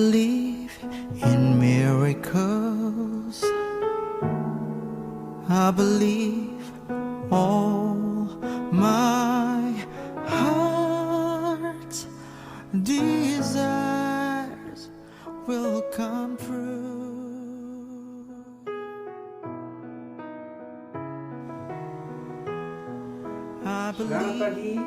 believe in miracles. I believe all my heart's desires will come true. I Selamat pagi,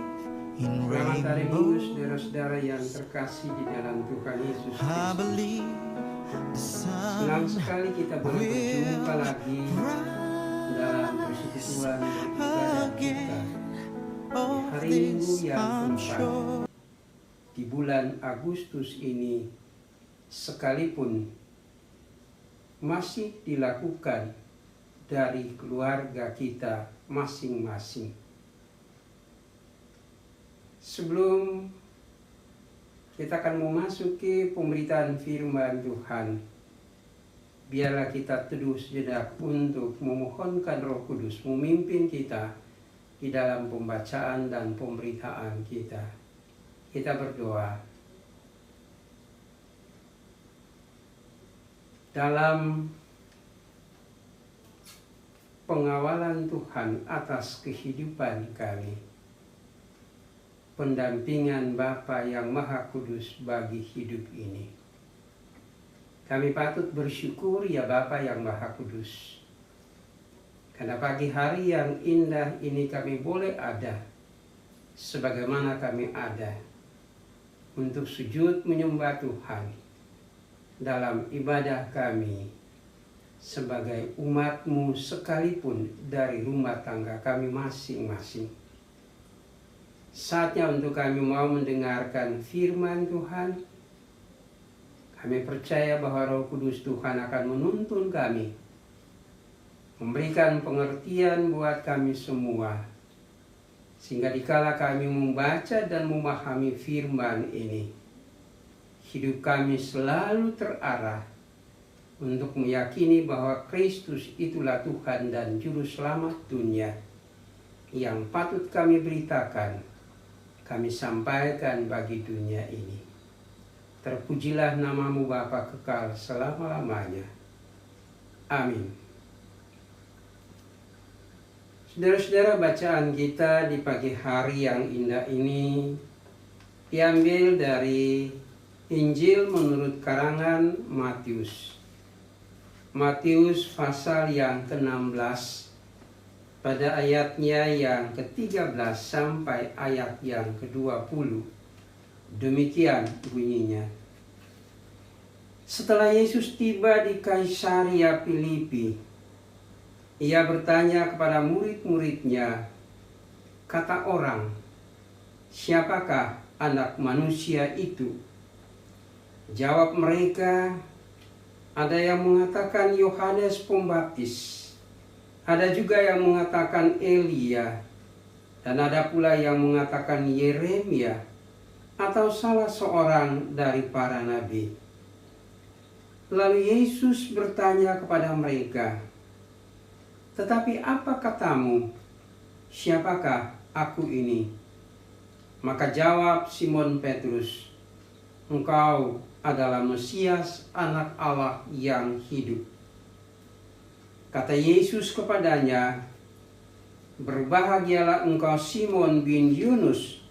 in selamat hari Minggu, rainbows. saudara-saudara yang terkasih di dalam Tuhan Yesus I Kristus. believe the Senang sun sekali kita boleh berjumpa lagi dalam persekutuan beribadah kita di hari Minggu yang keempat di bulan Agustus ini, sekalipun masih dilakukan dari keluarga kita masing-masing. Sebelum kita akan memasuki pemberitaan firman Tuhan, biarlah kita teduh sejenak untuk memohonkan Roh Kudus memimpin kita di dalam pembacaan dan pemberitaan kita. Kita berdoa. Dalam pengawalan Tuhan atas kehidupan kami, pendampingan Bapa yang Maha Kudus bagi hidup ini, kami patut bersyukur ya Bapa yang Maha Kudus, karena pagi hari yang indah ini kami boleh ada sebagaimana kami ada untuk sujud menyembah Tuhan dalam ibadah kami sebagai umat-Mu sekalipun dari rumah tangga kami masing-masing. Saatnya untuk kami mau mendengarkan firman Tuhan. Kami percaya bahwa Roh Kudus Tuhan akan menuntun kami, memberikan pengertian buat kami semua, sehingga dikala kami membaca dan memahami firman ini, hidup kami selalu terarah untuk meyakini bahwa Kristus itulah Tuhan dan Juru Selamat dunia yang patut kami beritakan, kami sampaikan bagi dunia ini. Terpujilah nama-Mu Bapa kekal selama-lamanya. Amin. Saudara-saudara, bacaan kita di pagi hari yang indah ini diambil dari Injil menurut karangan Matius. Matius pasal yang ke-16 pada ayatnya yang ke-13 sampai ayat yang ke-20. Demikian bunyinya. Setelah Yesus tiba di Kaisaria Filipi, Ia bertanya kepada murid-muridnya, kata orang, siapakah anak manusia itu? Jawab mereka, ada yang mengatakan Yohanes Pembaptis, ada juga yang mengatakan Elia, dan ada pula yang mengatakan Yeremia atau salah seorang dari para nabi. Lalu Yesus bertanya kepada mereka, tetapi apa katamu? Siapakah aku ini? Maka jawab Simon Petrus, engkau adalah Mesias, anak Allah yang hidup. Kata Yesus kepadanya, berbahagialah engkau Simon bin Yunus,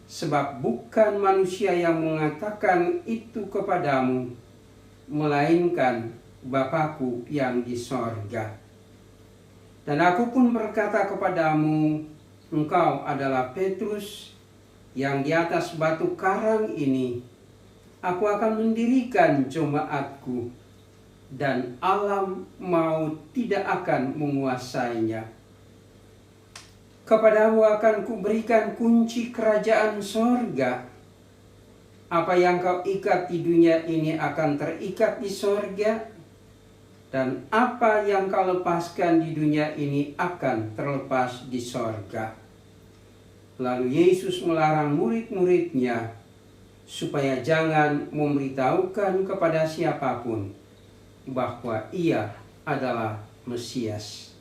sebab bukan manusia yang mengatakan itu kepadamu, melainkan Bapa-Ku yang di sorga. Dan aku pun berkata kepadamu, engkau adalah Petrus, yang di atas batu karang ini aku akan mendirikan jemaatku, dan alam maut tidak akan menguasainya. Kepadamu akan kuberikan kunci kerajaan sorga. Apa yang kau ikat di dunia ini akan terikat di sorga, dan apa yang kau lepaskan di dunia ini akan terlepas di sorga. Lalu Yesus melarang murid-muridnya supaya jangan memberitahukan kepada siapapun bahwa Ia adalah Mesias.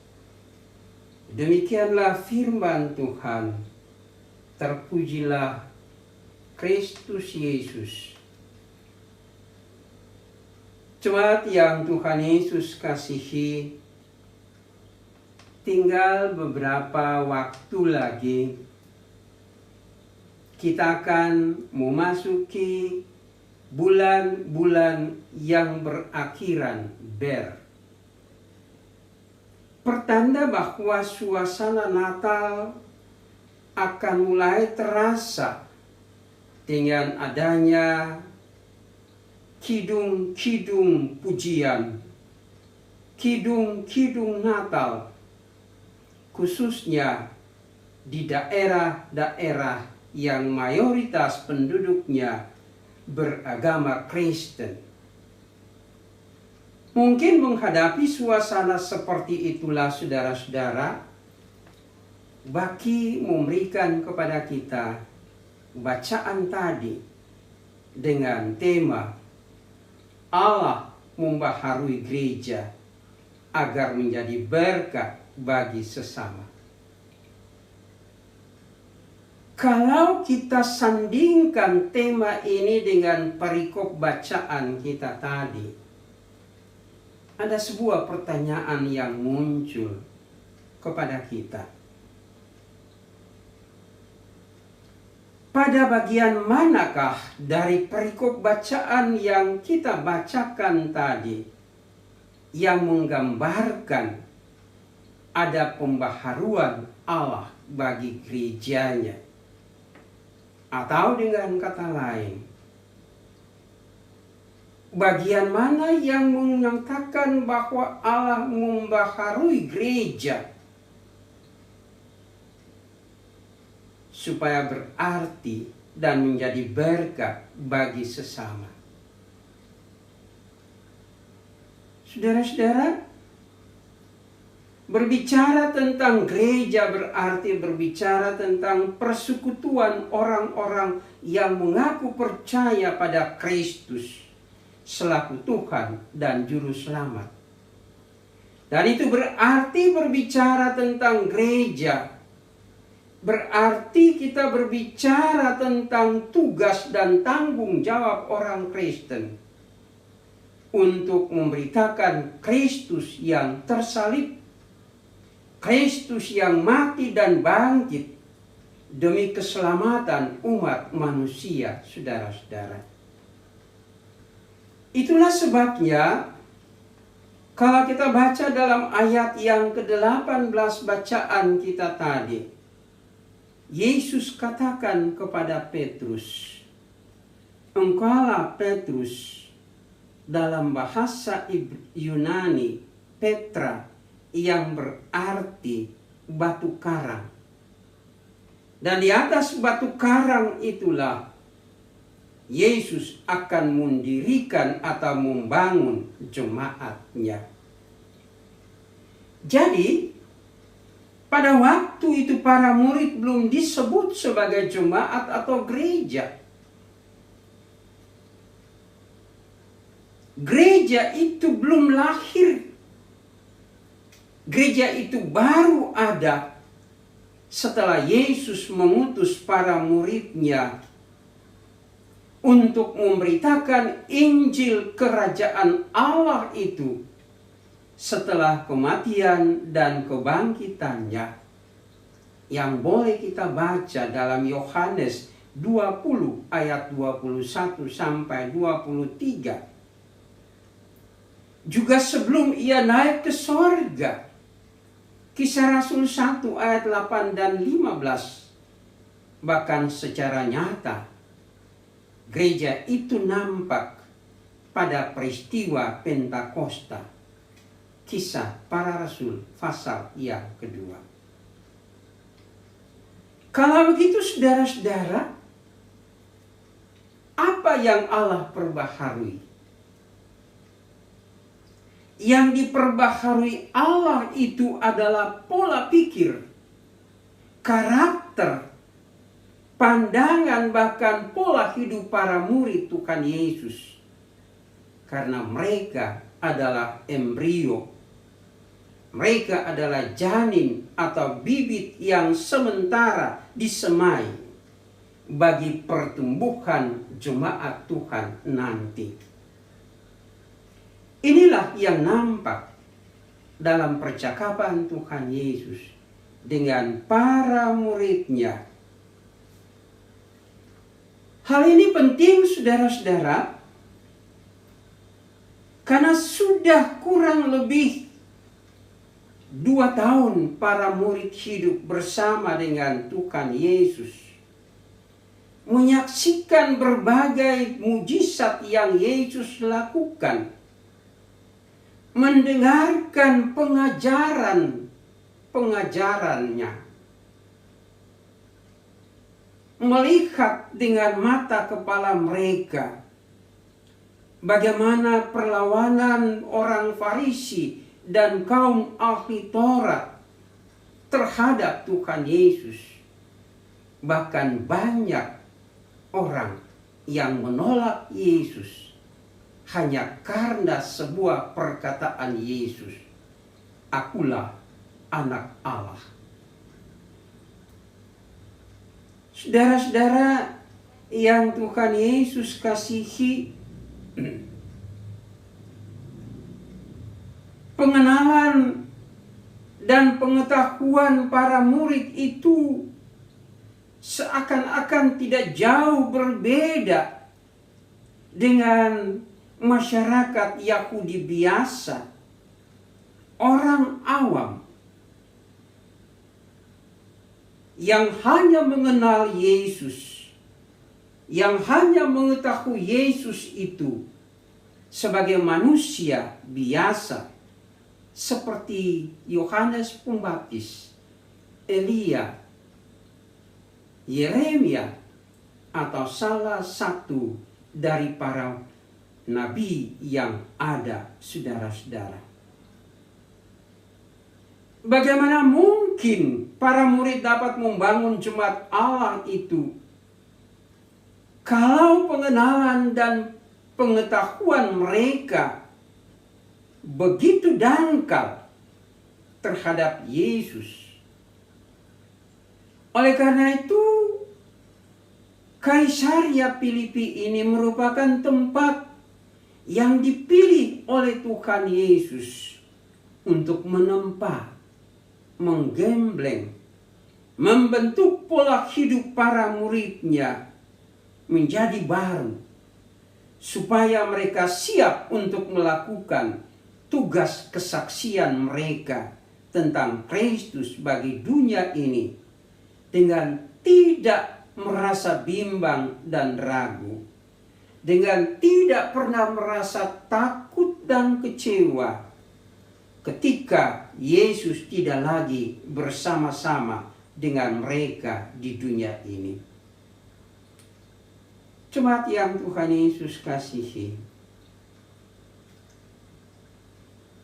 Demikianlah firman Tuhan. Terpujilah Kristus Yesus. Jemaat yang Tuhan Yesus kasihi, tinggal beberapa waktu lagi kita akan memasuki bulan-bulan yang berakhiran Ber. Pertanda bahwa suasana Natal akan mulai terasa dengan adanya kidung-kidung pujian, kidung-kidung Natal, khususnya di daerah-daerah yang mayoritas penduduknya beragama Kristen. Mungkin menghadapi suasana seperti itulah saudara-saudara, Baki memberikan kepada kita bacaan tadi dengan tema Allah membaharui gereja agar menjadi berkat bagi sesama. Kalau kita sandingkan tema ini dengan perikop bacaan kita tadi, ada sebuah pertanyaan yang muncul kepada kita. Pada bagian manakah dari perikop bacaan yang kita bacakan tadi yang menggambarkan ada pembaharuan Allah bagi gerejanya? Atau dengan kata lain, bagian mana yang menyatakan bahwa Allah membaharui gereja supaya berarti dan menjadi berkat bagi sesama? Saudara-saudara, berbicara tentang gereja berarti berbicara tentang persekutuan orang-orang yang mengaku percaya pada Kristus selaku Tuhan dan Juru Selamat. Dan itu berarti berbicara tentang gereja. Berarti kita berbicara tentang tugas dan tanggung jawab orang Kristen untuk memberitakan Kristus yang tersalib, Kristus yang mati dan bangkit demi keselamatan umat manusia, saudara-saudara. Itulah sebabnya kalau kita baca dalam ayat yang ke-18 bacaan kita tadi, Yesus katakan kepada Petrus, engkaulah Petrus, dalam bahasa Yunani Petra, yang berarti batu karang. Dan di atas batu karang itulah Yesus akan mendirikan atau membangun jemaatnya. Jadi pada waktu itu para murid belum disebut sebagai jemaat atau gereja. Gereja itu belum lahir. Gereja itu baru ada setelah Yesus mengutus para muridnya untuk memberitakan Injil kerajaan Allah itu setelah kematian dan kebangkitannya, yang boleh kita baca dalam Yohanes 20 ayat 21 sampai 23. Juga sebelum ia naik ke sorga, Kisah Rasul 1 ayat 8 dan 15. Bahkan secara nyata gereja itu nampak pada peristiwa Pentakosta, Kisah Para Rasul pasal yang kedua. Kalau begitu saudara-saudara, apa yang Allah perbaharui? Yang diperbaharui Allah itu adalah pola pikir, karakter, pandangan, bahkan pola hidup para murid Tuhan Yesus. Karena mereka adalah embrio. Mereka adalah janin atau bibit yang sementara disemai bagi pertumbuhan jemaat Tuhan nanti. Inilah yang nampak dalam percakapan Tuhan Yesus dengan para murid-Nya. Hal ini penting, saudara-saudara, karena sudah kurang lebih 2 tahun para murid hidup bersama dengan Tuhan Yesus, menyaksikan berbagai mujizat yang Yesus lakukan, mendengarkan pengajarannya, melihat dengan mata kepala mereka bagaimana perlawanan orang Farisi dan kaum ahli Taurat terhadap Tuhan Yesus. Bahkan banyak orang yang menolak Yesus hanya karena sebuah perkataan Yesus, "Akulah anak Allah." Saudara-saudara yang Tuhan Yesus kasihi, pengenalan dan pengetahuan para murid itu seakan-akan tidak jauh berbeda dengan masyarakat Yahudi biasa, orang awam yang hanya mengenal Yesus, yang hanya mengetahui Yesus itu sebagai manusia biasa, seperti Yohanes Pembaptis, Elia, Yeremia, atau salah satu dari para nabi yang ada, saudara-saudara. Bagaimana mungkin para murid dapat membangun jemaat Allah itu kalau pengenalan dan pengetahuan mereka begitu dangkal terhadap Yesus? Oleh karena itu, Kaisaria Filipi ini merupakan tempat yang dipilih oleh Tuhan Yesus untuk menempa, menggembleng, membentuk pola hidup para murid-Nya menjadi baru, supaya mereka siap untuk melakukan tugas kesaksian mereka tentang Kristus bagi dunia ini dengan tidak merasa bimbang dan ragu, dengan tidak pernah merasa takut dan kecewa ketika Yesus tidak lagi bersama-sama dengan mereka di dunia ini. Jemaat yang Tuhan Yesus kasihi,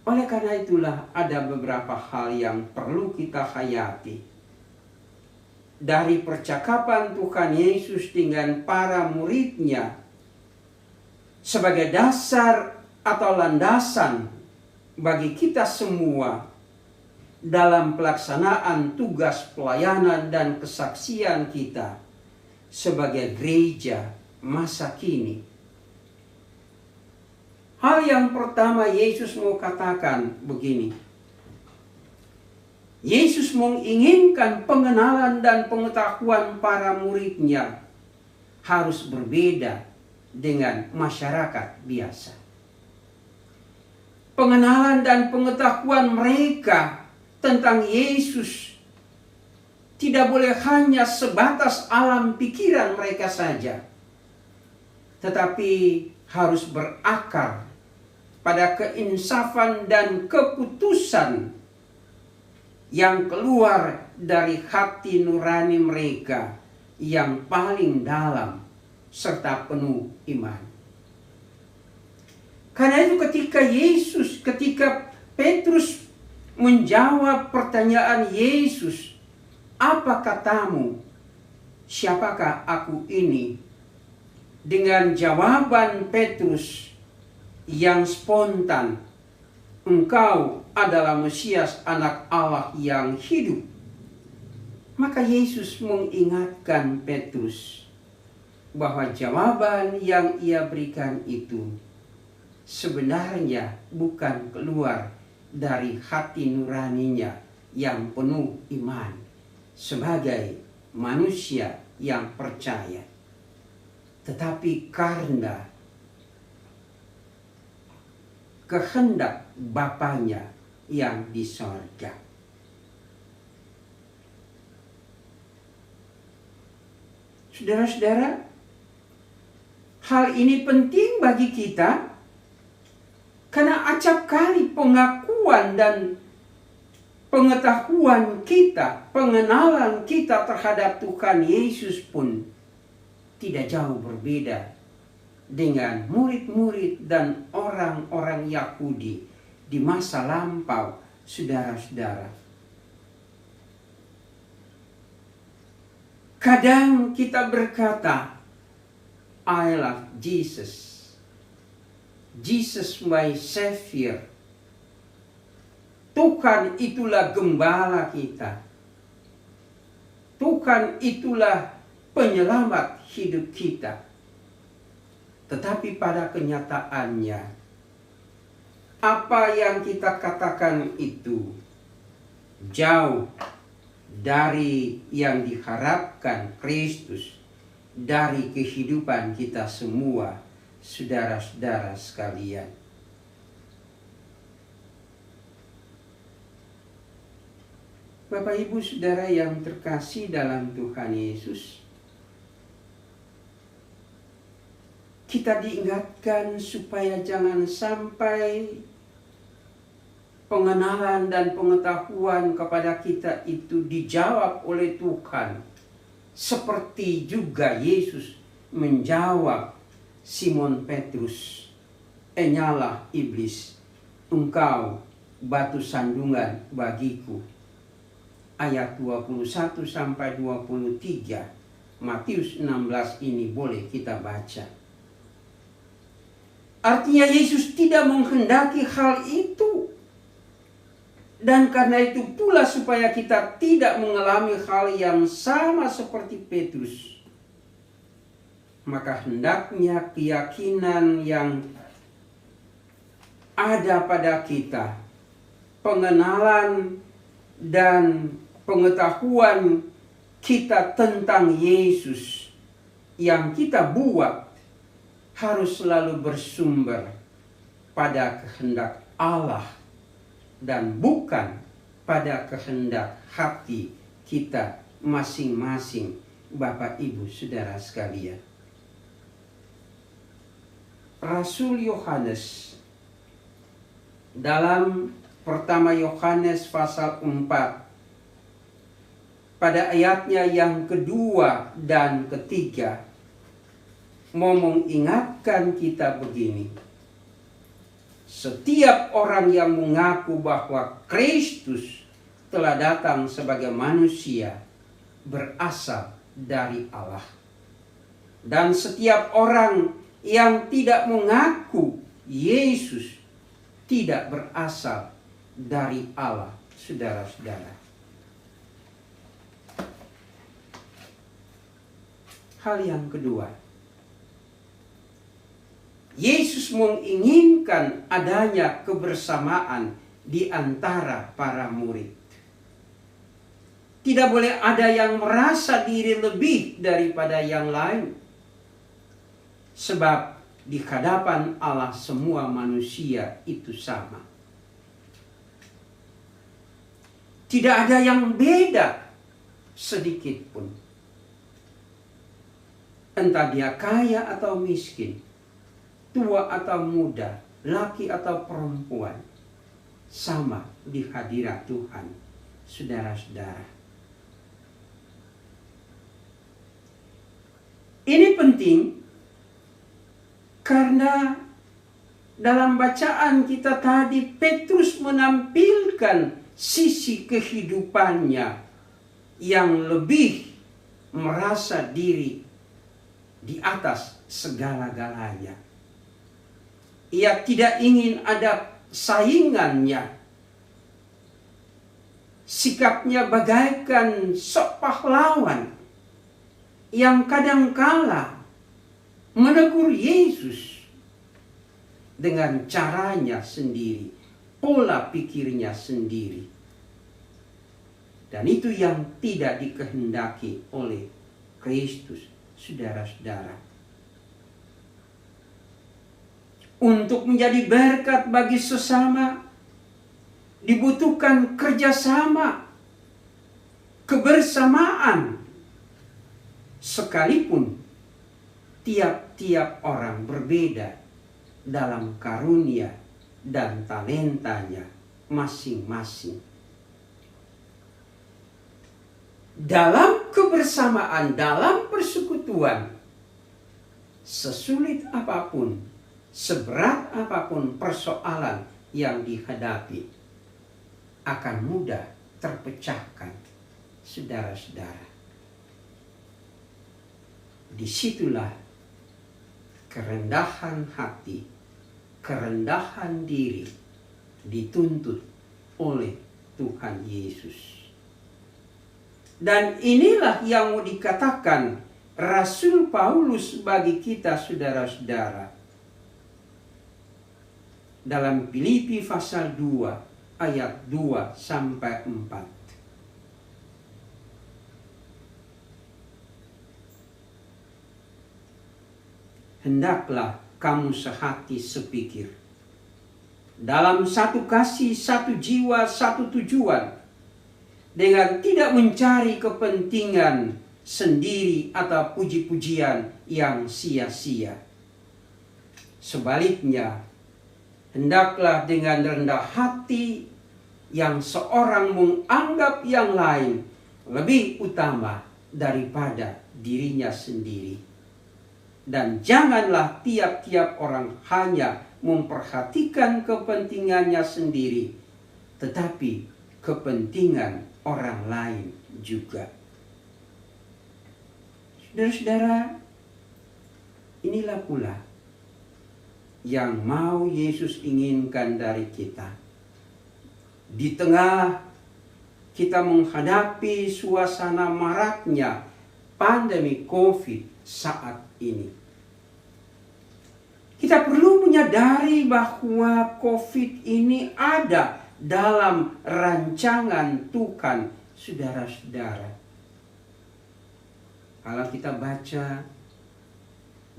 oleh karena itulah ada beberapa hal yang perlu kita hayati dari percakapan Tuhan Yesus dengan para murid-Nya sebagai dasar atau landasan bagi kita semua dalam pelaksanaan tugas pelayanan dan kesaksian kita sebagai gereja masa kini. Hal yang pertama Yesus mau katakan begini. Yesus menginginkan pengenalan dan pengetahuan para murid-Nya harus berbeda dengan masyarakat biasa. Pengenalan dan pengetahuan mereka tentang Yesus tidak boleh hanya sebatas alam pikiran mereka saja, tetapi harus berakar pada keinsafan dan keputusan yang keluar dari hati nurani mereka yang paling dalam serta penuh iman. Karena itu ketika Petrus menjawab pertanyaan Yesus, "Apa katamu? Siapakah aku ini?" Dengan jawaban Petrus yang spontan, "Engkau adalah Mesias, anak Allah yang hidup." Maka Yesus mengingatkan Petrus bahwa jawaban yang ia berikan itu sebenarnya bukan keluar dari hati nuraninya yang penuh iman sebagai manusia yang percaya, tetapi karena kehendak Bapanya yang di sorga. Saudara-saudara, hal ini penting bagi kita karena acap kali pengakuan dan pengetahuan kita, pengenalan kita terhadap Tuhan Yesus pun tidak jauh berbeda dengan murid-murid dan orang-orang Yahudi di masa lampau, saudara-saudara. Kadang kita berkata, I love Jesus. Jesus my Savior. Tuhan itulah gembala kita. Tuhan itulah penyelamat hidup kita. Tetapi pada kenyataannya, apa yang kita katakan itu jauh dari yang diharapkan Kristus dari kehidupan kita semua, saudara-saudara sekalian. Bapak Ibu Saudara yang terkasih dalam Tuhan Yesus, kita diingatkan supaya jangan sampai pengenalan dan pengetahuan kepada kita itu dijawab oleh Tuhan, seperti juga Yesus menjawab Simon Petrus, "Enyalah iblis, engkau batu sandungan bagiku." Ayat 21 sampai 23 Matius 16 ini boleh kita baca. Artinya Yesus tidak menghendaki hal itu. Dan karena itu pula supaya kita tidak mengalami hal yang sama seperti Petrus, maka hendaknya keyakinan yang ada pada kita, pengenalan dan pengetahuan kita tentang Yesus yang kita buat harus selalu bersumber pada kehendak Allah dan bukan pada kehendak hati kita masing-masing, Bapak Ibu Saudara sekalian. Rasul Yohanes dalam pertama Yohanes pasal 4 pada ayatnya yang kedua dan ketiga mau mengingatkan kita begini. Setiap orang yang mengaku bahwa Kristus telah datang sebagai manusia berasal dari Allah. Dan setiap orang yang tidak mengaku Yesus tidak berasal dari Allah, saudara-saudara. Hal yang kedua, Yesus menginginkan adanya kebersamaan di antara para murid. Tidak boleh ada yang merasa diri lebih daripada yang lain. Sebab di hadapan Allah semua manusia itu sama. Tidak ada yang beda sedikit pun. Entah dia kaya atau miskin, tua atau muda, laki atau perempuan, sama di hadirat Tuhan, saudara-saudara. Ini penting karena dalam bacaan kita tadi Petrus menampilkan sisi kehidupannya yang lebih merasa diri di atas segala-galanya. Ia tidak ingin ada saingannya. Sikapnya bagaikan sok pahlawan yang kadangkala menegur Yesus. dengan caranya sendiri, pola pikirnya sendiri. Dan itu yang tidak dikehendaki oleh Kristus, saudara-saudara. Untuk menjadi berkat bagi sesama, dibutuhkan kerjasama, kebersamaan. Sekalipun tiap-tiap orang berbeda dalam karunia dan talentanya masing-masing. Dalam kebersamaan, dalam persekutuan, sesulit apapun, seberat apapun persoalan yang dihadapi, akan mudah terpecahkan, saudara-saudara. Disitulah kerendahan hati, kerendahan diri dituntut oleh Tuhan Yesus. Dan inilah yang mau dikatakan Rasul Paulus bagi kita, saudara-saudara. Dalam Filipi pasal 2 ayat 2 sampai 4. Hendaklah kamu sehati sepikir, dalam satu kasih, satu jiwa, satu tujuan, dengan tidak mencari kepentingan sendiri atau puji-pujian yang sia-sia. Sebaliknya, hendaklah dengan rendah hati yang seorang menganggap yang lain lebih utama daripada dirinya sendiri. Dan janganlah tiap-tiap orang hanya memperhatikan kepentingannya sendiri, tetapi kepentingan orang lain juga. Saudara-saudara, inilah pula yang mau Yesus inginkan dari kita. Di tengah kita menghadapi suasana maraknya pandemi COVID saat ini, kita perlu menyadari bahwa COVID ini ada dalam rancangan Tuhan, saudara-saudara. Kalau kita baca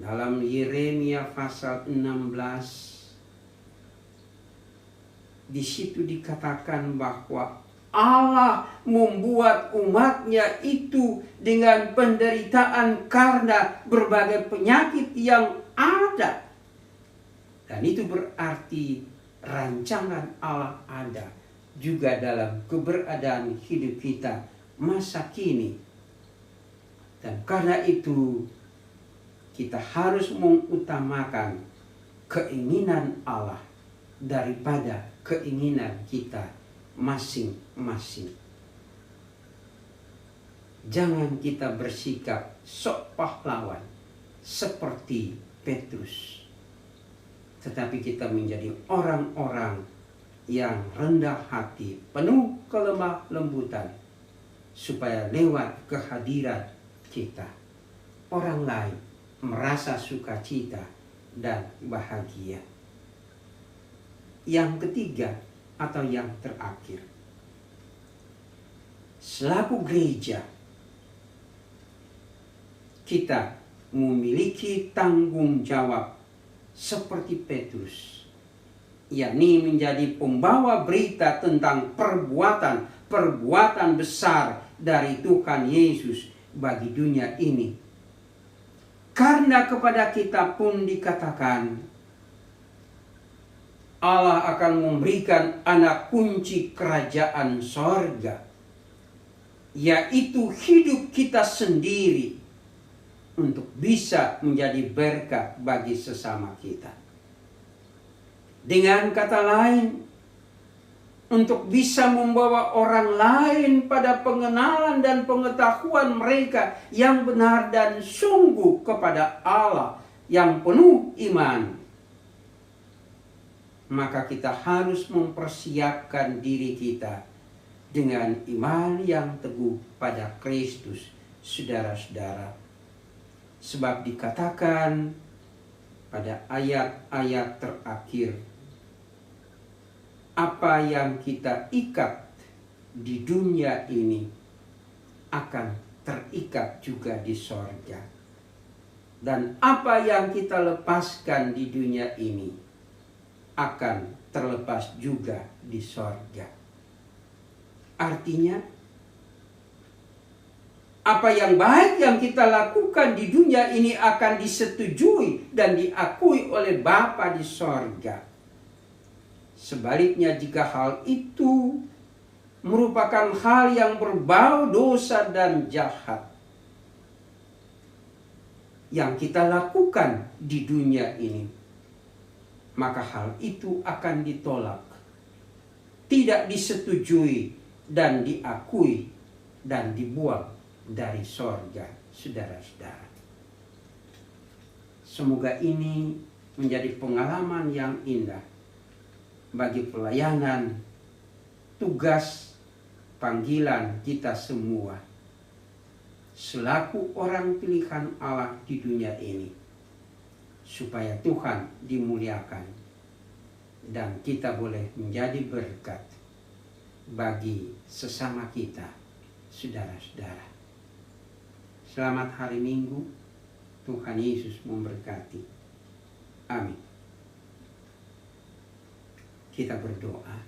dalam Yeremia pasal 16, di situ dikatakan bahwa Allah membuat umatnya itu dengan penderitaan karena berbagai penyakit yang ada. Dan itu berarti rancangan Allah ada juga dalam keberadaan hidup kita masa kini. Dan karena itu kita harus mengutamakan keinginan Allah daripada keinginan kita masing-masing. Jangan kita bersikap sok pahlawan seperti Petrus, tetapi kita menjadi orang-orang yang rendah hati, penuh kelemah lembutan, supaya lewat kehadiran kita, orang lain merasa sukacita dan bahagia. Yang ketiga atau yang terakhir, selaku gereja, kita memiliki tanggung jawab seperti Petrus, yakni menjadi pembawa berita tentang perbuatan besar dari Tuhan Yesus bagi dunia ini. Karena kepada kita pun dikatakan, Allah akan memberikan anak kunci kerajaan sorga, yaitu hidup kita sendiri, untuk bisa menjadi berkat bagi sesama kita. Dengan kata lain, untuk bisa membawa orang lain pada pengenalan dan pengetahuan mereka yang benar dan sungguh kepada Allah yang penuh iman, maka kita harus mempersiapkan diri kita dengan iman yang teguh pada Kristus, saudara-saudara. Sebab dikatakan pada ayat-ayat terakhir. Apa yang kita ikat di dunia ini akan terikat juga di sorga. Dan apa yang kita lepaskan di dunia ini akan terlepas juga di sorga. Artinya, apa yang baik yang kita lakukan di dunia ini akan disetujui dan diakui oleh Bapa di sorga. Sebaliknya, jika hal itu merupakan hal yang berbau dosa dan jahat yang kita lakukan di dunia ini, maka hal itu akan ditolak, tidak disetujui dan diakui dan dibuang dari sorga, saudara-saudara. Semoga ini menjadi pengalaman yang indah bagi pelayanan, tugas, panggilan kita semua selaku orang pilihan Allah di dunia ini, supaya Tuhan dimuliakan dan kita boleh menjadi berkat bagi sesama kita, saudara-saudara. Selamat hari Minggu, Tuhan Yesus memberkati. Amin. Kita berdoa.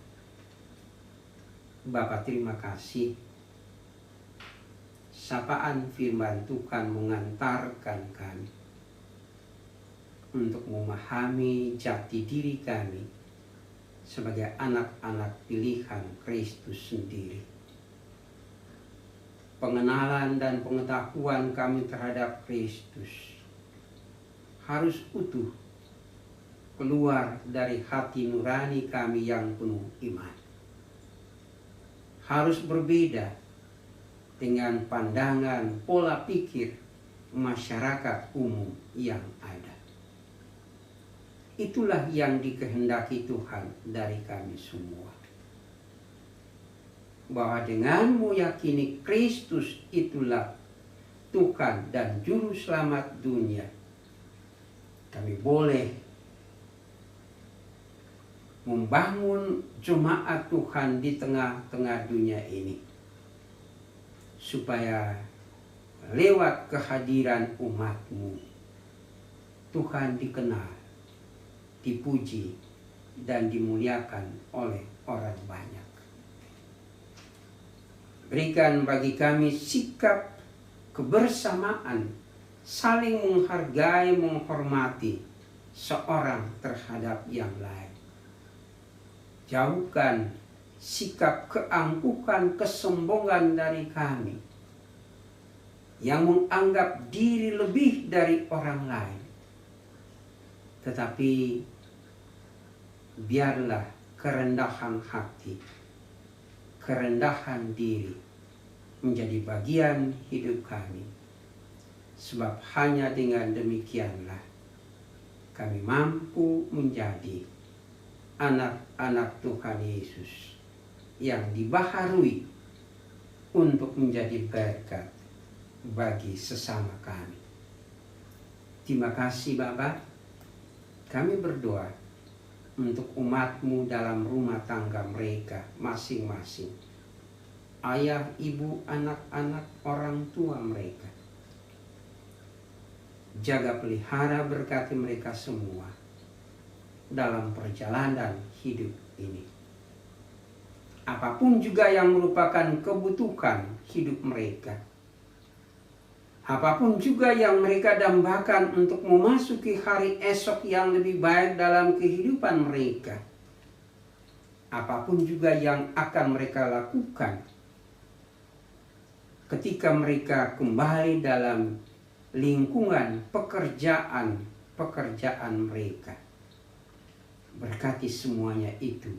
Bapa, terima kasih. Sapaan firman Tuhan mengantarkan kami untuk memahami jati diri kami sebagai anak-anak pilihan Kristus sendiri. Pengenalan dan pengetahuan kami terhadap Kristus harus utuh keluar dari hati nurani kami yang penuh iman. Harus berbeda dengan pandangan pola pikir masyarakat umum yang ada. Itulah yang dikehendaki Tuhan dari kami semua. Bahwa dengan meyakini Kristus itulah Tuhan dan Juru Selamat dunia, kami boleh membangun jemaat Tuhan di tengah-tengah dunia ini, supaya lewat kehadiran umat-Mu Tuhan dikenal, dipuji, dan dimuliakan oleh orang banyak. Berikan bagi kami sikap kebersamaan, saling menghargai, menghormati seorang terhadap yang lain. Jauhkan sikap keangkuhan, kesombongan dari kami yang menganggap diri lebih dari orang lain. Tetapi biarlah kerendahan hati, kerendahan diri menjadi bagian hidup kami. Sebab hanya dengan demikianlah kami mampu menjadi anak-anak Tuhan Yesus yang dibaharui untuk menjadi berkat bagi sesama kami. Terima kasih Bapa. Kami berdoa untuk umat-Mu dalam rumah tangga mereka masing-masing. Ayah, ibu, anak-anak, orang tua mereka. Jaga pelihara, berkati mereka semua dalam perjalanan hidup ini. Apapun juga yang merupakan kebutuhan hidup mereka, apapun juga yang mereka dambakan untuk memasuki hari esok yang lebih baik dalam kehidupan mereka, apapun juga yang akan mereka lakukan ketika mereka kembali dalam lingkungan pekerjaan mereka, berkati semuanya itu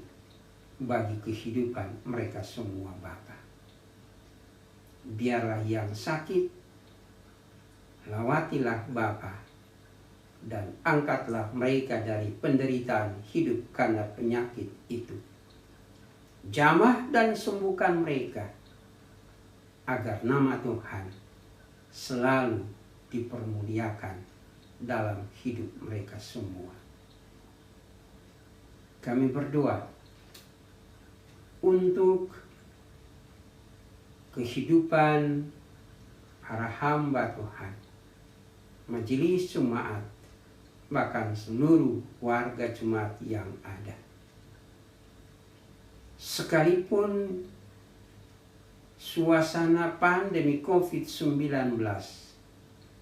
bagi kehidupan mereka semua Bapa. Biarlah yang sakit, lawatilah Bapa, dan angkatlah mereka dari penderitaan hidup karena penyakit itu. Jamah dan sembuhkan mereka, agar nama Tuhan selalu dipermuliakan dalam hidup mereka semua. Kami berdoa untuk kehidupan para hamba Tuhan, majelis jemaat, bahkan seluruh warga jemaat yang ada. Sekalipun suasana pandemi COVID-19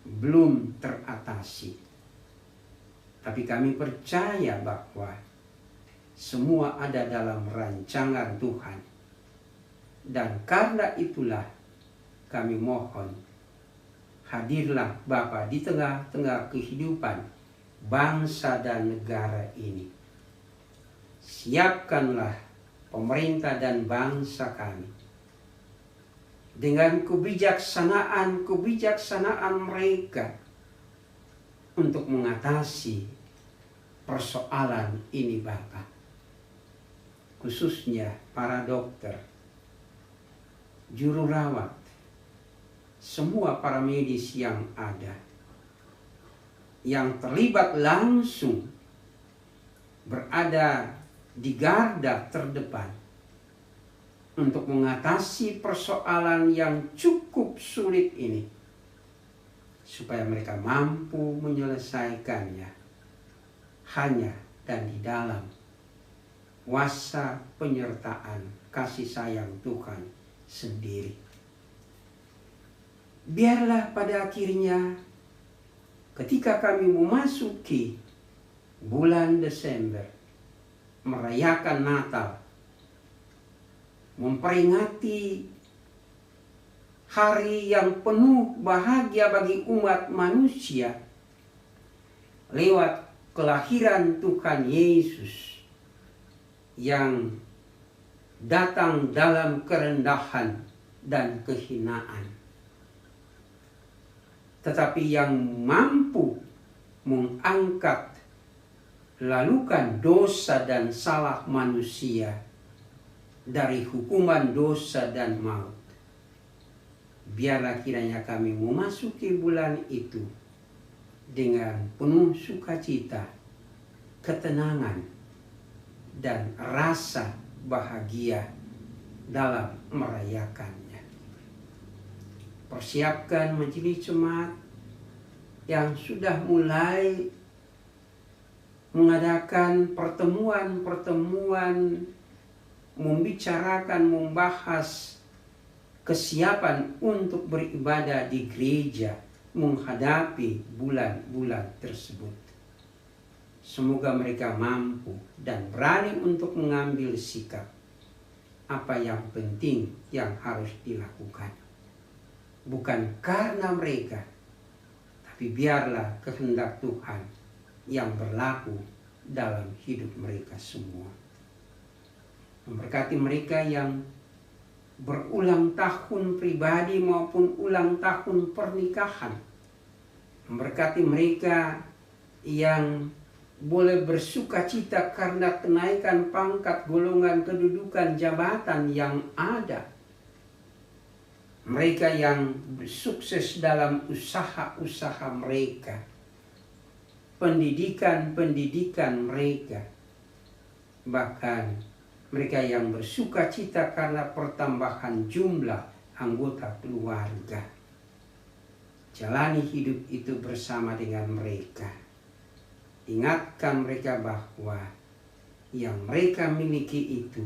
belum teratasi, tapi kami percaya bahwa semua ada dalam rancangan Tuhan. Dan karena itulah kami mohon, hadirlah Bapa di tengah-tengah kehidupan bangsa dan negara ini. Siapkanlah pemerintah dan bangsa kami dengan kebijaksanaan mereka untuk mengatasi persoalan ini Bapa. Khususnya para dokter, juru rawat, semua para medis yang ada, yang terlibat langsung berada di garda terdepan untuk mengatasi persoalan yang cukup sulit ini, supaya mereka mampu menyelesaikannya hanya dan di dalam kuasa penyertaan kasih sayang Tuhan sendiri. Biarlah pada akhirnya ketika kami memasuki bulan Desember, merayakan Natal, memperingati hari yang penuh bahagia bagi umat manusia lewat kelahiran Tuhan Yesus yang datang dalam kerendahan dan kehinaan, tetapi yang mampu mengangkat lalukan dosa dan salah manusia dari hukuman dosa dan maut. Biarlah kiranya kami memasuki bulan itu dengan penuh sukacita, ketenangan, dan rasa bahagia dalam merayakannya. Persiapkan majelis jemaat yang sudah mulai mengadakan pertemuan-pertemuan, membahas kesiapan untuk beribadah di gereja menghadapi bulan-bulan tersebut. Semoga mereka mampu dan berani untuk mengambil sikap apa yang penting yang harus dilakukan. Bukan karena mereka, tapi biarlah kehendak Tuhan yang berlaku dalam hidup mereka semua. Memberkati mereka yang berulang tahun pribadi maupun ulang tahun pernikahan. Memberkati mereka yang boleh bersuka cita karena kenaikan pangkat, golongan, kedudukan, jabatan yang ada. Mereka yang sukses dalam usaha-usaha mereka, pendidikan mereka, bahkan mereka yang bersuka cita karena pertambahan jumlah anggota keluarga. Jalani hidup itu bersama dengan mereka. Ingatkan mereka bahwa yang mereka miliki itu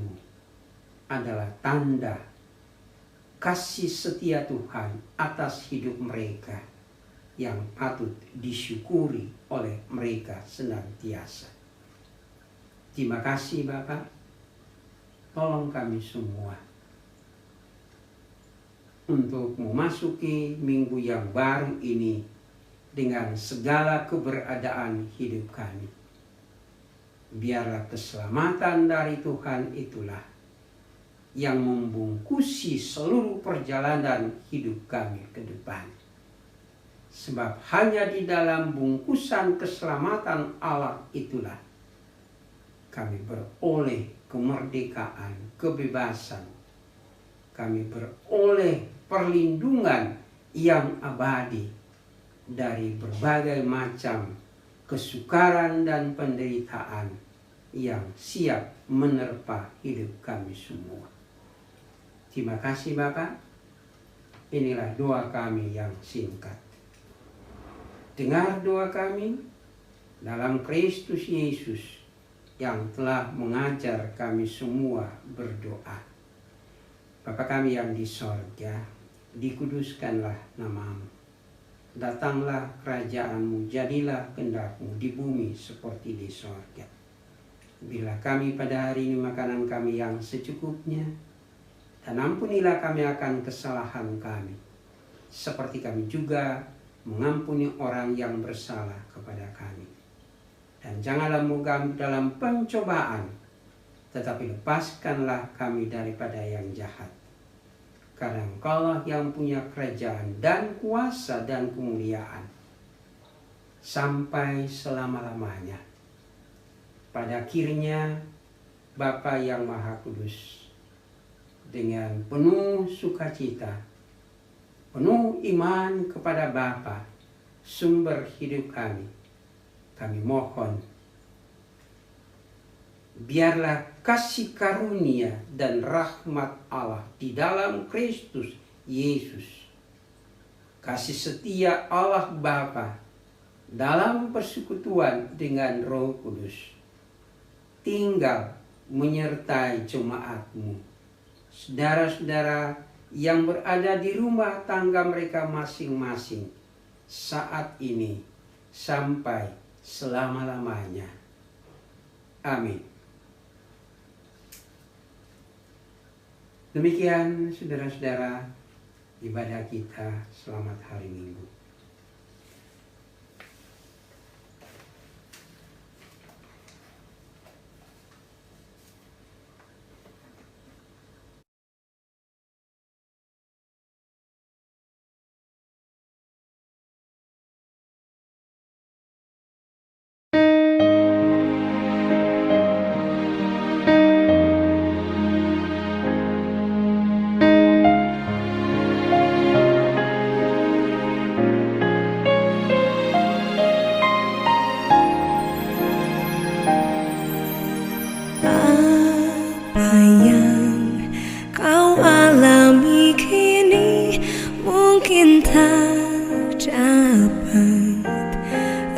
adalah tanda kasih setia Tuhan atas hidup mereka yang patut disyukuri oleh mereka senantiasa. Terima kasih Bapak. Tolong kami semua untuk memasuki minggu yang baru ini dengan segala keberadaan hidup kami. Biarlah keselamatan dari Tuhan itulah yang membungkusi seluruh perjalanan hidup kami ke depan. Sebab hanya di dalam bungkusan keselamatan Allah itulah kami beroleh kemerdekaan, kebebasan. Kami beroleh perlindungan yang abadi dari berbagai macam kesukaran dan penderitaan yang siap menerpa hidup kami semua. Terima kasih Bapa. Inilah doa kami yang singkat. Dengar doa kami dalam Kristus Yesus yang telah mengajar kami semua berdoa. Bapa kami yang di sorga, dikuduskanlah namamu. Datanglah kerajaanmu, jadilah kehendak-Mu di bumi seperti di sorga. Bila kami pada hari ini makanan kami yang secukupnya, dan ampunilah kami akan kesalahan kami, seperti kami juga mengampuni orang yang bersalah kepada kami. Dan janganlah kami dalam pencobaan, tetapi lepaskanlah kami daripada yang jahat. Karena Engkaulah yang punya kerajaan dan kuasa dan kemuliaan sampai selama-lamanya. Pada akhirnya Bapa yang Maha Kudus, dengan penuh sukacita, penuh iman kepada Bapa, sumber hidup kami mohon, biarlah kasih karunia dan rahmat Allah di dalam Kristus Yesus, kasih setia Allah Bapa dalam persekutuan dengan Roh Kudus, tinggal menyertai jemaat-Mu, saudara-saudara yang berada di rumah tangga mereka masing-masing saat ini sampai selama-lamanya. Amin. Demikian saudara-saudara ibadah kita selamat hari Minggu.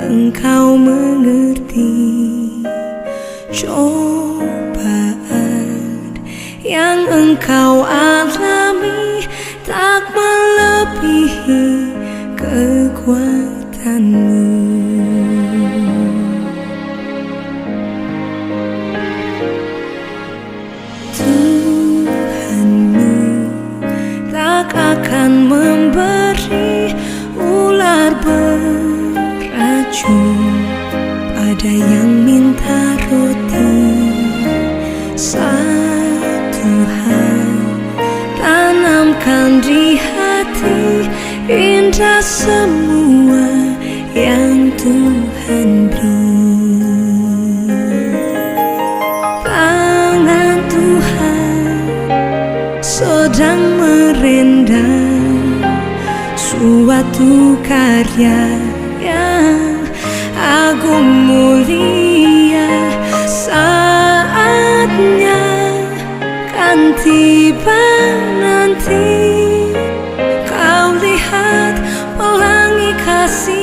Engkau mengerti cobaan yang engkau alami tak melebihi kekuatanmu. Tuhanmu tak akan memberi ular pada yang minta roti. Satu hal tanamkan di hati, indah semua yang Tuhan beri. Tangan Tuhan sedang merendam suatu karya yang agung mulia. Saatnya kan tiba nanti, kau lihat pelangi kasih